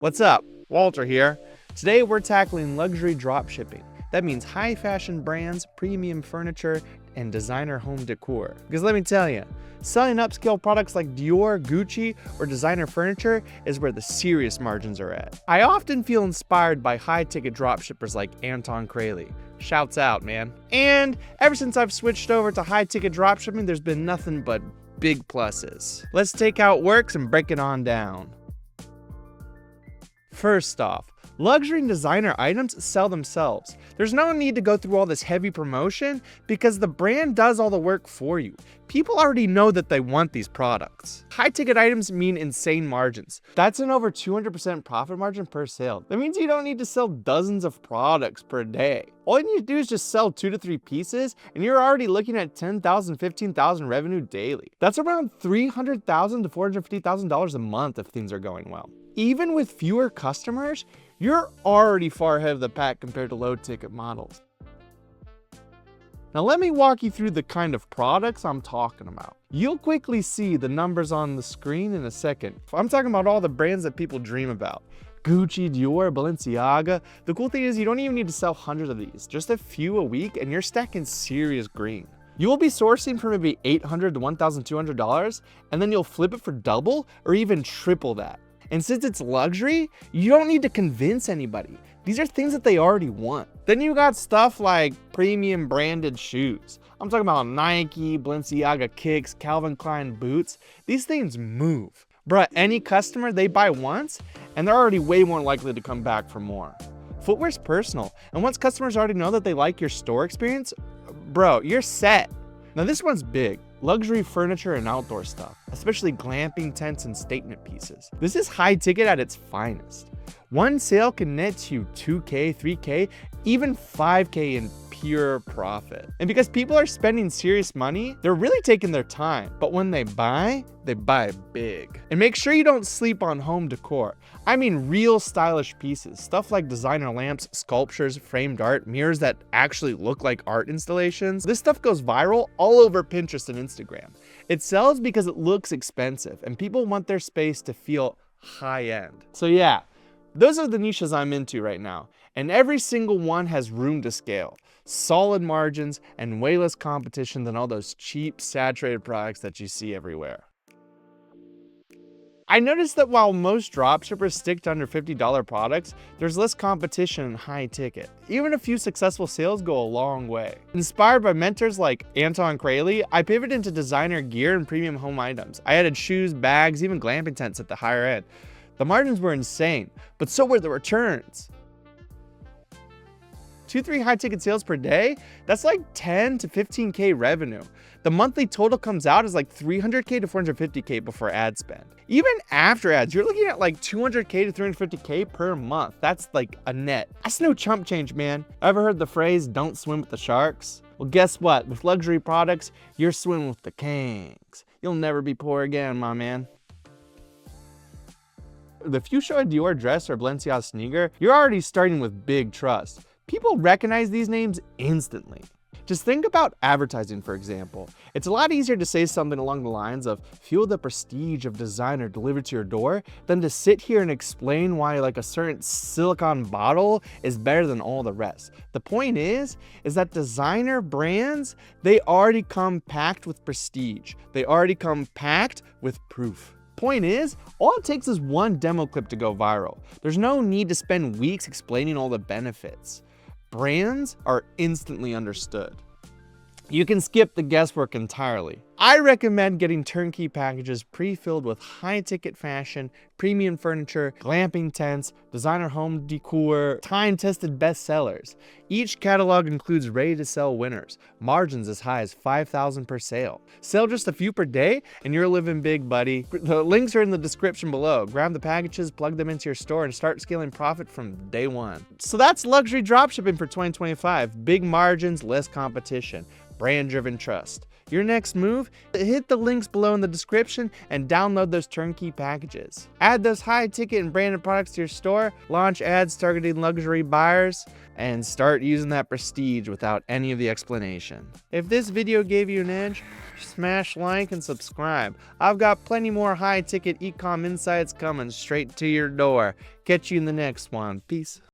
What's up? Walter here. Today we're tackling luxury dropshipping. That means high fashion brands, premium furniture, and designer home decor. Because let me tell you, selling upscale products like Dior, Gucci, or designer furniture is where the serious margins are at. I often feel inspired by high-ticket dropshippers like Anton Kraly. Shouts out, man. And ever since I've switched over to high-ticket dropshipping, there's been nothing but big pluses. Let's take how it works and break it on down. First off, luxury and designer items sell themselves. There's no need to go through all this heavy promotion because the brand does all the work for you. People already know that they want these products. High-ticket items mean insane margins. That's an over 200% profit margin per sale. That means you don't need to sell dozens of products per day. All you need to do is just sell 2 to 3 pieces and you're already looking at $10,000, $15,000 revenue daily. That's around $300,000 to $450,000 a month if things are going well. Even with fewer customers, you're already far ahead of the pack compared to low-ticket models. Now let me walk you through the kind of products I'm talking about. You'll quickly see the numbers on the screen in a second. I'm talking about all the brands that people dream about. Gucci, Dior, Balenciaga. The cool thing is you don't even need to sell hundreds of these. Just a few a week and you're stacking serious green. You will be sourcing for maybe $800 to $1,200 and then you'll flip it for double or even triple that. And since it's luxury, you don't need to convince anybody. These are things that they already want. Then you got stuff like premium branded shoes. I'm talking about Nike, Balenciaga kicks, Calvin Klein boots. These things move. Bruh, any customer, they buy once and they're already way more likely to come back for more. Footwear's personal. And once customers already know that they like your store experience, bro, you're set. Now this one's big. Luxury furniture and outdoor stuff, especially glamping tents and statement pieces. This is high ticket at its finest. One sale can net you $2K, $3K, even $5K in pure profit. And because people are spending serious money, they're really taking their time. But when they buy big. And make sure you don't sleep on home decor. I mean real stylish pieces, stuff like designer lamps, sculptures, framed art, mirrors that actually look like art installations. This stuff goes viral all over Pinterest and Instagram. It sells because it looks expensive and people want their space to feel high end. So yeah, those are the niches I'm into right now. And every single one has room to scale. Solid margins and way less competition than all those cheap, saturated products that you see everywhere. I noticed that while most dropshippers stick to under $50 products, there's less competition in high ticket. Even a few successful sales go a long way. Inspired by mentors like Anton Kraly, I pivoted into designer gear and premium home items. I added shoes, bags, even glamping tents at the higher end. The margins were insane, but so were the returns. 2-3 high ticket sales per day, that's like 10 to 15K revenue. The monthly total comes out as like 300K to 450K before ad spend. Even after ads, you're looking at like 200K to 350K per month. That's like a net. That's no chump change, man. Ever heard the phrase, don't swim with the sharks? Well, guess what? With luxury products, you're swimming with the kings. You'll never be poor again, my man. If you show a Dior dress or Balenciaga sneaker, you're already starting with big trust. People recognize these names instantly. Just think about advertising, for example. It's a lot easier to say something along the lines of feel the prestige of designer delivered to your door than to sit here and explain why like a certain silicone bottle is better than all the rest. The point is that designer brands, they already come packed with prestige. They already come packed with proof. Point is, all it takes is one demo clip to go viral. There's no need to spend weeks explaining all the benefits. Brands are instantly understood. You can skip the guesswork entirely. I recommend getting turnkey packages pre-filled with high-ticket fashion, premium furniture, glamping tents, designer home decor, time-tested bestsellers. Each catalog includes ready-to-sell winners, margins as high as $5,000 per sale. Sell just a few per day, and you're living big, buddy. The links are in the description below. Grab the packages, plug them into your store, and start scaling profit from day one. So that's luxury dropshipping for 2025. Big margins, less competition. Brand-driven trust. Your next move? Hit the links below in the description and download those turnkey packages. Add those high ticket and branded products to your store, launch ads targeting luxury buyers, and start using that prestige without any of the explanation. If this video gave you an edge, smash like and subscribe. I've got plenty more high ticket e-com insights coming straight to your door. Catch you in the next one. Peace.